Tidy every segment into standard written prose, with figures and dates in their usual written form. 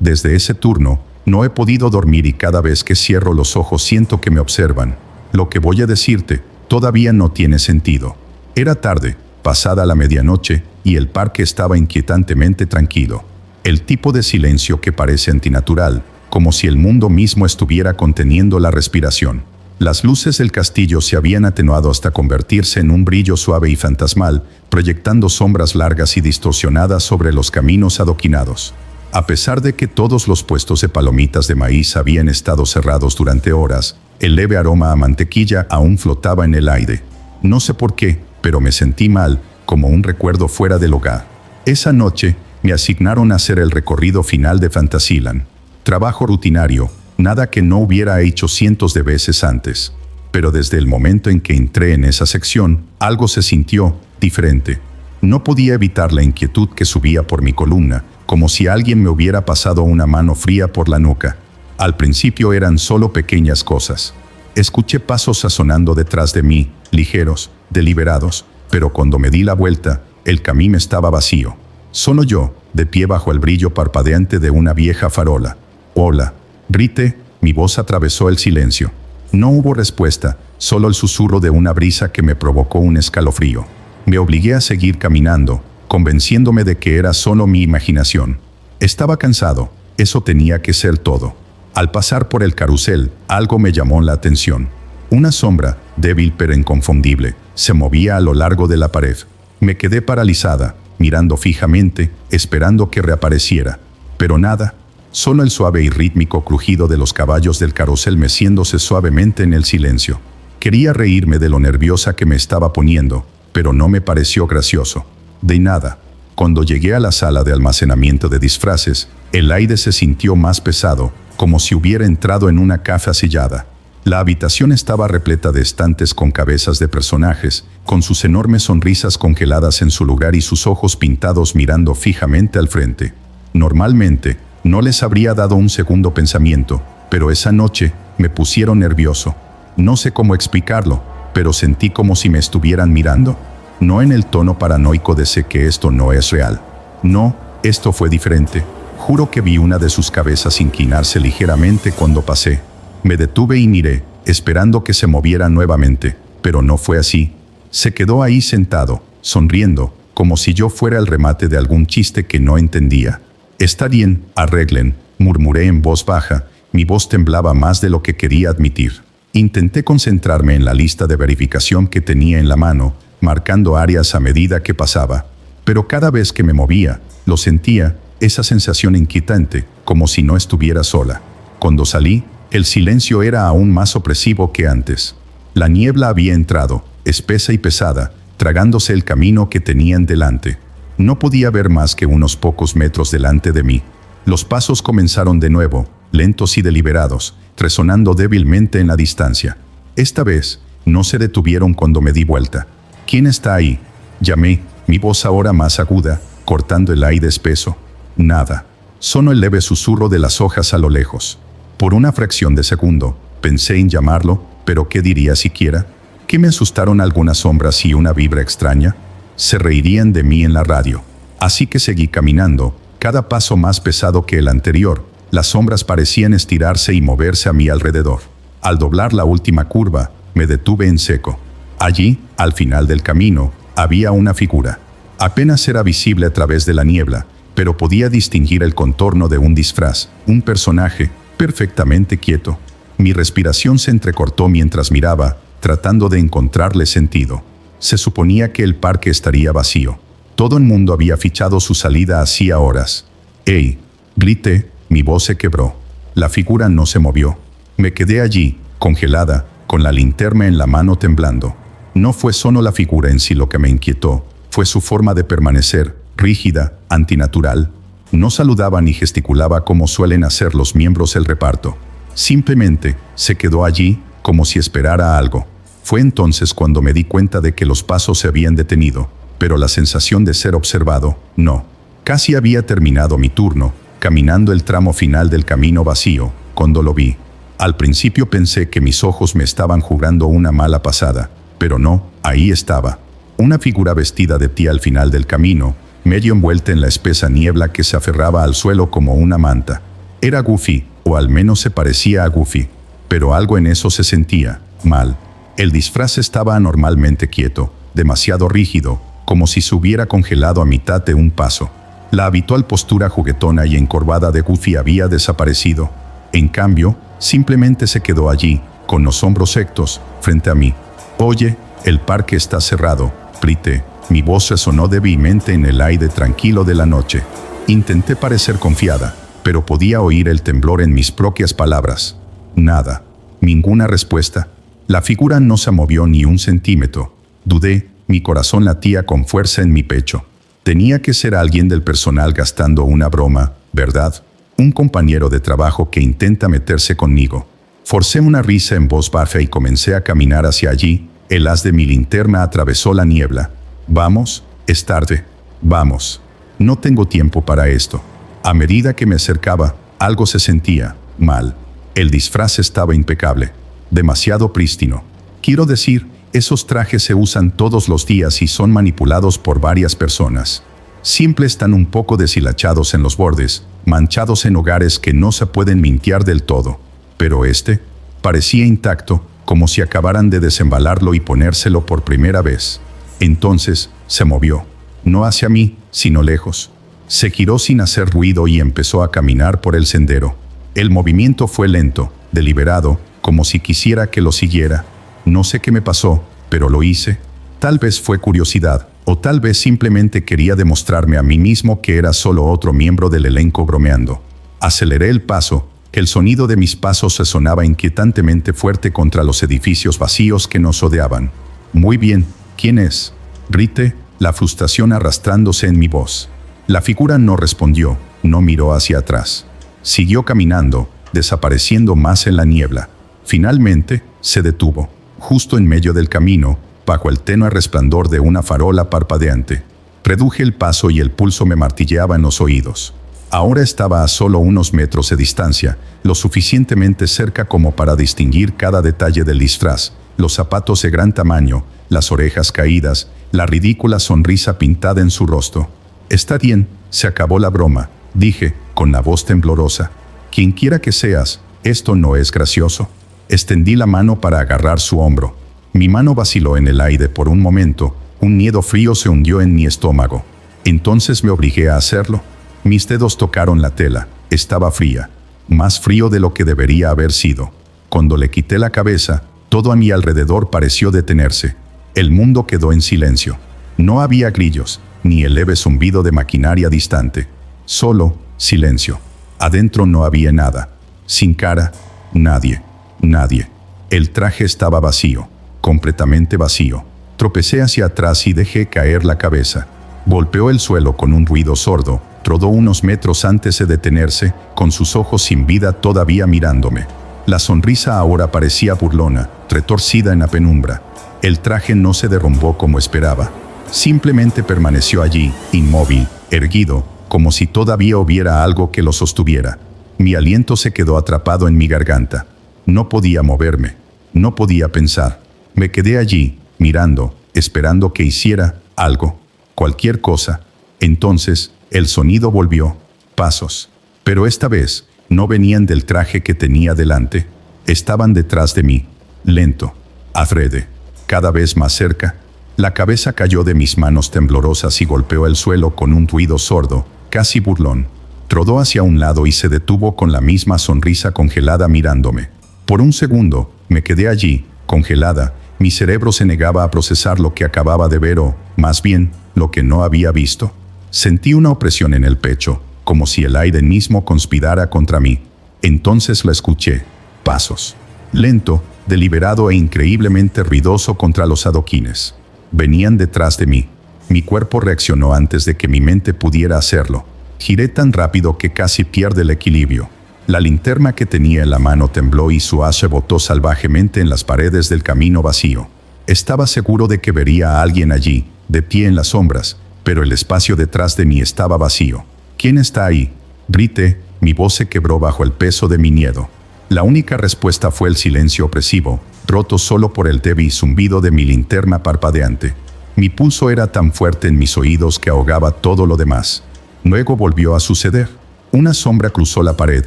Desde ese turno, no he podido dormir y cada vez que cierro los ojos siento que me observan. Lo que voy a decirte todavía no tiene sentido. Era tarde, pasada la medianoche, y el parque estaba inquietantemente tranquilo. El tipo de silencio que parece antinatural, como si el mundo mismo estuviera conteniendo la respiración. Las luces del castillo se habían atenuado hasta convertirse en un brillo suave y fantasmal, proyectando sombras largas y distorsionadas sobre los caminos adoquinados. A pesar de que todos los puestos de palomitas de maíz habían estado cerrados durante horas, el leve aroma a mantequilla aún flotaba en el aire. No sé por qué, pero me sentí mal, como un recuerdo fuera del hogar. Esa noche, me asignaron a hacer el recorrido final de Fantasyland. Trabajo rutinario, nada que no hubiera hecho cientos de veces antes. Pero desde el momento en que entré en esa sección, algo se sintió diferente. No podía evitar la inquietud que subía por mi columna, como si alguien me hubiera pasado una mano fría por la nuca. Al principio eran solo pequeñas cosas. Escuché pasos sonando detrás de mí, ligeros, deliberados, pero cuando me di la vuelta, el camino estaba vacío. Solo yo, de pie bajo el brillo parpadeante de una vieja farola. «Hola», grité, mi voz atravesó el silencio. No hubo respuesta, solo el susurro de una brisa que me provocó un escalofrío. Me obligué a seguir caminando, convenciéndome de que era solo mi imaginación. Estaba cansado, eso tenía que ser todo. Al pasar por el carrusel, algo me llamó la atención. Una sombra, débil pero inconfundible, se movía a lo largo de la pared. Me quedé paralizada, mirando fijamente, esperando que reapareciera. Pero nada, solo el suave y rítmico crujido de los caballos del carrusel meciéndose suavemente en el silencio. Quería reírme de lo nerviosa que me estaba poniendo, pero no me pareció gracioso. De nada. Cuando llegué a la sala de almacenamiento de disfraces, el aire se sintió más pesado, como si hubiera entrado en una caja sillada. La habitación estaba repleta de estantes con cabezas de personajes, con sus enormes sonrisas congeladas en su lugar y sus ojos pintados mirando fijamente al frente. Normalmente, no les habría dado un segundo pensamiento, pero esa noche me pusieron nervioso. No sé cómo explicarlo, pero sentí como si me estuvieran mirando. No en el tono paranoico de sé que esto no es real. No, esto fue diferente. Juro que vi una de sus cabezas inclinarse ligeramente cuando pasé. Me detuve y miré, esperando que se moviera nuevamente, pero no fue así. Se quedó ahí sentado, sonriendo, como si yo fuera el remate de algún chiste que no entendía. «Está bien, arreglen», murmuré en voz baja, mi voz temblaba más de lo que quería admitir. Intenté concentrarme en la lista de verificación que tenía en la mano, marcando áreas a medida que pasaba. Pero cada vez que me movía, lo sentía, esa sensación inquietante, como si no estuviera sola. Cuando salí, el silencio era aún más opresivo que antes. La niebla había entrado, espesa y pesada, tragándose el camino que tenían delante. No podía ver más que unos pocos metros delante de mí. Los pasos comenzaron de nuevo, lentos y deliberados, resonando débilmente en la distancia. Esta vez, no se detuvieron cuando me di vuelta. «¿Quién está ahí?», llamé, mi voz ahora más aguda, cortando el aire espeso. Nada. Solo el leve susurro de las hojas a lo lejos. Por una fracción de segundo, pensé en llamarlo, pero ¿qué diría siquiera? ¿Que me asustaron algunas sombras y una vibra extraña? Se reirían de mí en la radio. Así que seguí caminando, cada paso más pesado que el anterior. Las sombras parecían estirarse y moverse a mi alrededor. Al doblar la última curva, me detuve en seco. Allí, al final del camino, había una figura. Apenas era visible a través de la niebla, pero podía distinguir el contorno de un disfraz, un personaje, perfectamente quieto. Mi respiración se entrecortó mientras miraba, tratando de encontrarle sentido. Se suponía que el parque estaría vacío. Todo el mundo había fichado su salida hacía horas. «¡Ey!», grité, mi voz se quebró. La figura no se movió. Me quedé allí, congelada, con la linterna en la mano temblando. No fue solo la figura en sí lo que me inquietó, fue su forma de permanecer, rígida, antinatural. No saludaba ni gesticulaba como suelen hacer los miembros del reparto. Simplemente, se quedó allí, como si esperara algo. Fue entonces cuando me di cuenta de que los pasos se habían detenido, pero la sensación de ser observado, no. Casi había terminado mi turno, caminando el tramo final del camino vacío, cuando lo vi. Al principio pensé que mis ojos me estaban jugando una mala pasada, pero no, ahí estaba. Una figura vestida de tía al final del camino, medio envuelta en la espesa niebla que se aferraba al suelo como una manta. Era Goofy, o al menos se parecía a Goofy, pero algo en eso se sentía mal. El disfraz estaba anormalmente quieto, demasiado rígido, como si se hubiera congelado a mitad de un paso. La habitual postura juguetona y encorvada de Goofy había desaparecido. En cambio, simplemente se quedó allí, con los hombros rectos, frente a mí. «Oye, el parque está cerrado», grité. Mi voz resonó débilmente en el aire tranquilo de la noche. Intenté parecer confiada, pero podía oír el temblor en mis propias palabras. Nada. Ninguna respuesta. La figura no se movió ni un centímetro. Dudé, mi corazón latía con fuerza en mi pecho. Tenía que ser alguien del personal gastando una broma, ¿verdad? Un compañero de trabajo que intenta meterse conmigo. Forcé una risa en voz baja y comencé a caminar hacia allí. El haz de mi linterna atravesó la niebla. «Vamos, es tarde. Vamos. No tengo tiempo para esto». A medida que me acercaba, algo se sentía mal. El disfraz estaba impecable. Demasiado prístino. Quiero decir, esos trajes se usan todos los días y son manipulados por varias personas. Siempre están un poco deshilachados en los bordes, manchados en hogares que no se pueden limpiar del todo. Pero este parecía intacto, como si acabaran de desembalarlo y ponérselo por primera vez. Entonces, se movió. No hacia mí, sino lejos. Se giró sin hacer ruido y empezó a caminar por el sendero. El movimiento fue lento, deliberado, como si quisiera que lo siguiera. No sé qué me pasó, pero lo hice. Tal vez fue curiosidad, o tal vez simplemente quería demostrarme a mí mismo que era solo otro miembro del elenco bromeando. Aceleré el paso. El sonido de mis pasos resonaba inquietantemente fuerte contra los edificios vacíos que nos rodeaban. «Muy bien, ¿quién es?», grité, la frustración arrastrándose en mi voz. La figura no respondió, no miró hacia atrás. Siguió caminando, desapareciendo más en la niebla. Finalmente, se detuvo, justo en medio del camino, bajo el tenue resplandor de una farola parpadeante. Reduje el paso y el pulso me martilleaba en los oídos. Ahora estaba a solo unos metros de distancia, lo suficientemente cerca como para distinguir cada detalle del disfraz, los zapatos de gran tamaño, las orejas caídas, la ridícula sonrisa pintada en su rostro. «Está bien, se acabó la broma», dije, con la voz temblorosa. «Quien quiera que seas, esto no es gracioso». Extendí la mano para agarrar su hombro. Mi mano vaciló en el aire por un momento, un miedo frío se hundió en mi estómago. Entonces me obligué a hacerlo. Mis dedos tocaron la tela, estaba fría, más frío de lo que debería haber sido. Cuando le quité la cabeza, todo a mi alrededor pareció detenerse. El mundo quedó en silencio. No había grillos, ni el leve zumbido de maquinaria distante. Solo silencio. Adentro no había nada. Sin cara, nadie. Nadie. El traje estaba vacío, completamente vacío. Tropecé hacia atrás y dejé caer la cabeza. Golpeó el suelo con un ruido sordo, rodó unos metros antes de detenerse, con sus ojos sin vida todavía mirándome. La sonrisa ahora parecía burlona, retorcida en la penumbra. El traje no se derrumbó como esperaba. Simplemente permaneció allí, inmóvil, erguido, como si todavía hubiera algo que lo sostuviera. Mi aliento se quedó atrapado en mi garganta. No podía moverme, no podía pensar. Me quedé allí, mirando, esperando que hiciera algo, cualquier cosa. Entonces, el sonido volvió. Pasos. Pero esta vez, no venían del traje que tenía delante. Estaban detrás de mí. Lento. Adrede. Cada vez más cerca. La cabeza cayó de mis manos temblorosas y golpeó el suelo con un ruido sordo, casi burlón. Rodó hacia un lado y se detuvo con la misma sonrisa congelada mirándome. Por un segundo, me quedé allí, congelada. Mi cerebro se negaba a procesar lo que acababa de ver o, más bien, lo que no había visto. Sentí una opresión en el pecho, como si el aire mismo conspirara contra mí. Entonces lo escuché. Pasos. Lento, deliberado e increíblemente ruidoso contra los adoquines. Venían detrás de mí. Mi cuerpo reaccionó antes de que mi mente pudiera hacerlo. Giré tan rápido que casi pierde el equilibrio. La linterna que tenía en la mano tembló y su haz rebotó salvajemente en las paredes del camino vacío. Estaba seguro de que vería a alguien allí, de pie en las sombras, pero el espacio detrás de mí estaba vacío. «¿Quién está ahí?», grité, mi voz se quebró bajo el peso de mi miedo. La única respuesta fue el silencio opresivo, roto solo por el débil zumbido de mi linterna parpadeante. Mi pulso era tan fuerte en mis oídos que ahogaba todo lo demás. Luego volvió a suceder. Una sombra cruzó la pared,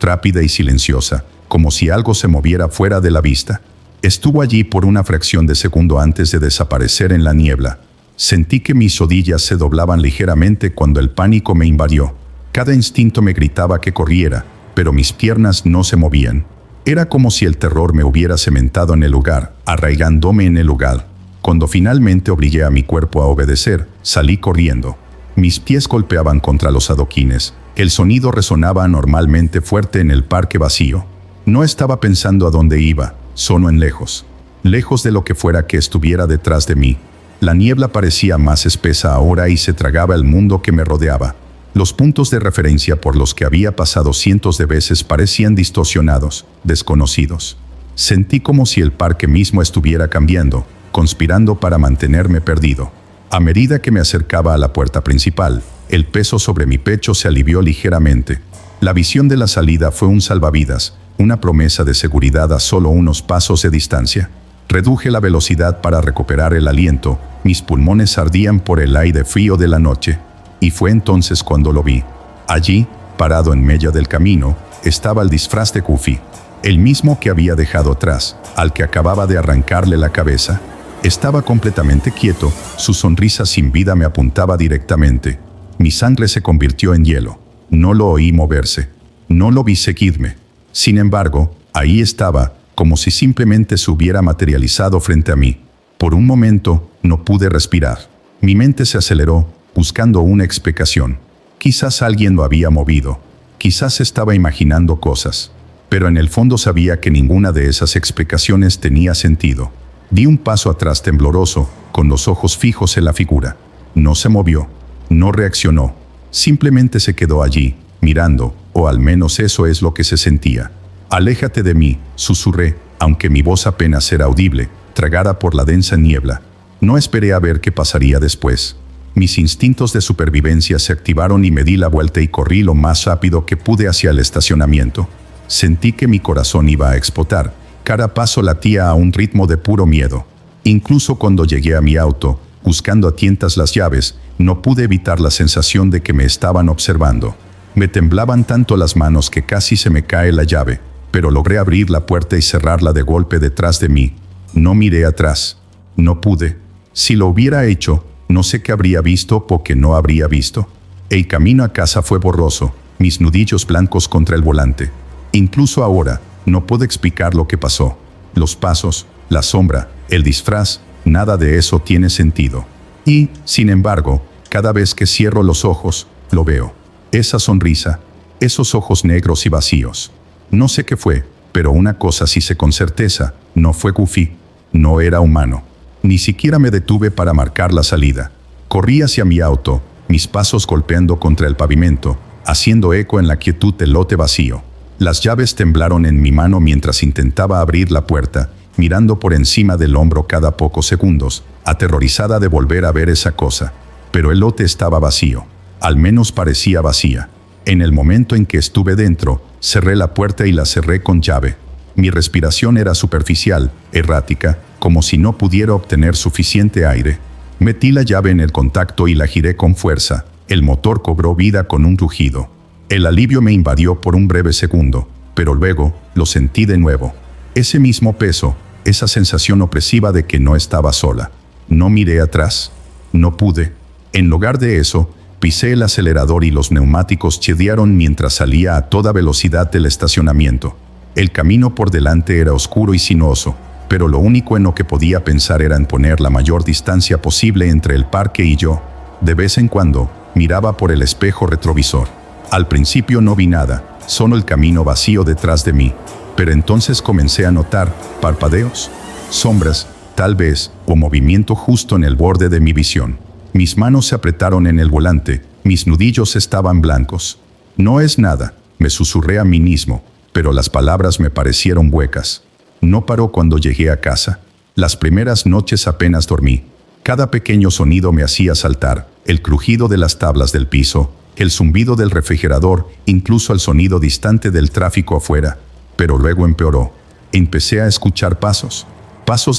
rápida y silenciosa, como si algo se moviera fuera de la vista. Estuvo allí por una fracción de segundo antes de desaparecer en la niebla. Sentí que mis rodillas se doblaban ligeramente cuando el pánico me invadió. Cada instinto me gritaba que corriera, pero mis piernas no se movían. Era como si el terror me hubiera cementado en el lugar, arraigándome en el lugar. Cuando finalmente obligué a mi cuerpo a obedecer, salí corriendo. Mis pies golpeaban contra los adoquines. El sonido resonaba anormalmente fuerte en el parque vacío. No estaba pensando a dónde iba, solo en lejos. Lejos de lo que fuera que estuviera detrás de mí. La niebla parecía más espesa ahora y se tragaba el mundo que me rodeaba. Los puntos de referencia por los que había pasado cientos de veces parecían distorsionados, desconocidos. Sentí como si el parque mismo estuviera cambiando, conspirando para mantenerme perdido. A medida que me acercaba a la puerta principal, el peso sobre mi pecho se alivió ligeramente. La visión de la salida fue un salvavidas, una promesa de seguridad a solo unos pasos de distancia. Reduje la velocidad para recuperar el aliento, mis pulmones ardían por el aire frío de la noche. Y fue entonces cuando lo vi. Allí, parado en medio del camino, estaba el disfraz de Goofy, el mismo que había dejado atrás, al que acababa de arrancarle la cabeza. Estaba completamente quieto, su sonrisa sin vida me apuntaba directamente. Mi sangre se convirtió en hielo. No lo oí moverse. No lo vi seguirme. Sin embargo, ahí estaba, como si simplemente se hubiera materializado frente a mí. Por un momento, no pude respirar. Mi mente se aceleró, buscando una explicación. Quizás alguien lo había movido. Quizás estaba imaginando cosas. Pero en el fondo sabía que ninguna de esas explicaciones tenía sentido. Di un paso atrás tembloroso, con los ojos fijos en la figura. No se movió. No reaccionó. Simplemente se quedó allí, mirando, o al menos eso es lo que se sentía. «Aléjate de mí», susurré, aunque mi voz apenas era audible, tragada por la densa niebla. No esperé a ver qué pasaría después. Mis instintos de supervivencia se activaron y me di la vuelta y corrí lo más rápido que pude hacia el estacionamiento. Sentí que mi corazón iba a explotar. Cada paso latía a un ritmo de puro miedo. Incluso cuando llegué a mi auto, buscando a tientas las llaves, no pude evitar la sensación de que me estaban observando. Me temblaban tanto las manos que casi se me cae la llave, pero logré abrir la puerta y cerrarla de golpe detrás de mí. No miré atrás. No pude. Si lo hubiera hecho, no sé qué habría visto o qué no habría visto. El camino a casa fue borroso, mis nudillos blancos contra el volante. Incluso ahora, no puedo explicar lo que pasó. Los pasos, la sombra, el disfraz, nada de eso tiene sentido. Y, sin embargo, cada vez que cierro los ojos, lo veo. Esa sonrisa, esos ojos negros y vacíos. No sé qué fue, pero una cosa sí sé con certeza, no fue Goofy, no era humano. Ni siquiera me detuve para marcar la salida. Corrí hacia mi auto, mis pasos golpeando contra el pavimento, haciendo eco en la quietud del lote vacío. Las llaves temblaron en mi mano mientras intentaba abrir la puerta, mirando por encima del hombro cada pocos segundos, aterrorizada de volver a ver esa cosa. Pero el lote estaba vacío. Al menos parecía vacía. En el momento en que estuve dentro, cerré la puerta y la cerré con llave. Mi respiración era superficial, errática, como si no pudiera obtener suficiente aire. Metí la llave en el contacto y la giré con fuerza. El motor cobró vida con un rugido. El alivio me invadió por un breve segundo, pero luego lo sentí de nuevo. Ese mismo peso, esa sensación opresiva de que no estaba sola. No miré atrás. No pude. En lugar de eso, pisé el acelerador y los neumáticos chirriaron mientras salía a toda velocidad del estacionamiento. El camino por delante era oscuro y sinuoso, pero lo único en lo que podía pensar era en poner la mayor distancia posible entre el parque y yo. De vez en cuando, miraba por el espejo retrovisor. Al principio no vi nada, solo el camino vacío detrás de mí. Pero entonces comencé a notar parpadeos, sombras, tal vez, o movimiento justo en el borde de mi visión. Mis manos se apretaron en el volante, mis nudillos estaban blancos. No es nada, me susurré a mí mismo, pero las palabras me parecieron huecas. No paró cuando llegué a casa. Las primeras noches apenas dormí. Cada pequeño sonido me hacía saltar, el crujido de las tablas del piso, el zumbido del refrigerador, incluso el sonido distante del tráfico afuera. Pero luego empeoró. Empecé a escuchar pasos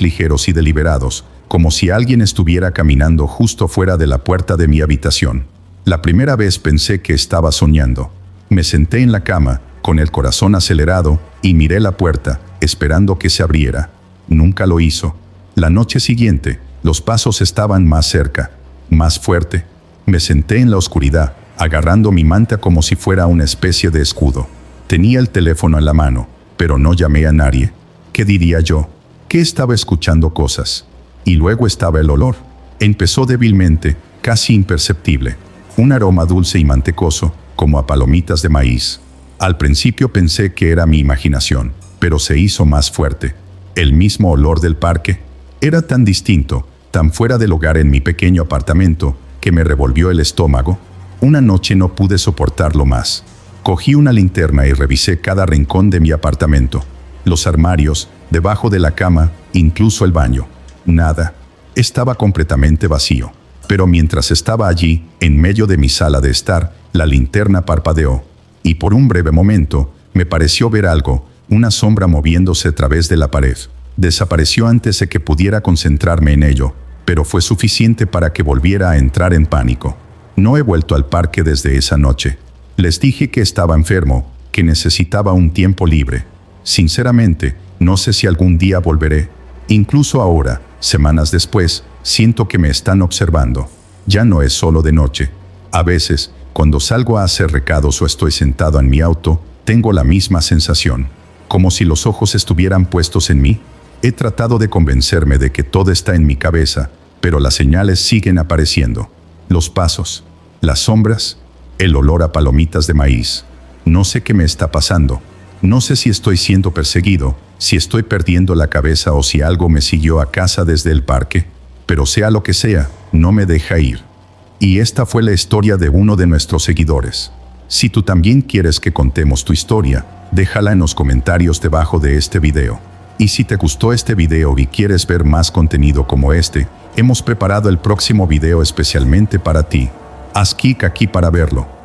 ligeros y deliberados, como si alguien estuviera caminando justo fuera de la puerta de mi habitación. La primera vez pensé que estaba soñando. Me senté en la cama, con el corazón acelerado, y miré la puerta, esperando que se abriera. Nunca lo hizo. La noche siguiente, los pasos estaban más cerca, más fuerte. Me senté en la oscuridad, agarrando mi manta como si fuera una especie de escudo. Tenía el teléfono en la mano, pero no llamé a nadie. ¿Qué diría yo? Que estaba escuchando cosas. Y luego estaba el olor. Empezó débilmente, casi imperceptible. Un aroma dulce y mantecoso, como a palomitas de maíz. Al principio pensé que era mi imaginación, pero se hizo más fuerte. El mismo olor del parque era tan distinto, tan fuera del hogar en mi pequeño apartamento, que me revolvió el estómago. Una noche no pude soportarlo más. Cogí una linterna y revisé cada rincón de mi apartamento. Los armarios, debajo de la cama, incluso el baño. Nada. Estaba completamente vacío. Pero mientras estaba allí, en medio de mi sala de estar, la linterna parpadeó. Y por un breve momento, me pareció ver algo, una sombra moviéndose a través de la pared. Desapareció antes de que pudiera concentrarme en ello, pero fue suficiente para que volviera a entrar en pánico. No he vuelto al parque desde esa noche. Les dije que estaba enfermo, que necesitaba un tiempo libre. Sinceramente, no sé si algún día volveré. Incluso ahora, semanas después, siento que me están observando. Ya no es solo de noche. A veces, cuando salgo a hacer recados o estoy sentado en mi auto, tengo la misma sensación. Como si los ojos estuvieran puestos en mí. He tratado de convencerme de que todo está en mi cabeza, pero las señales siguen apareciendo. Los pasos, las sombras, el olor a palomitas de maíz. No sé qué me está pasando. No sé si estoy siendo perseguido, si estoy perdiendo la cabeza o si algo me siguió a casa desde el parque. Pero sea lo que sea, no me deja ir. Y esta fue la historia de uno de nuestros seguidores. Si tú también quieres que contemos tu historia, déjala en los comentarios debajo de este video. Y si te gustó este video y quieres ver más contenido como este, hemos preparado el próximo video especialmente para ti. Haz clic aquí para verlo.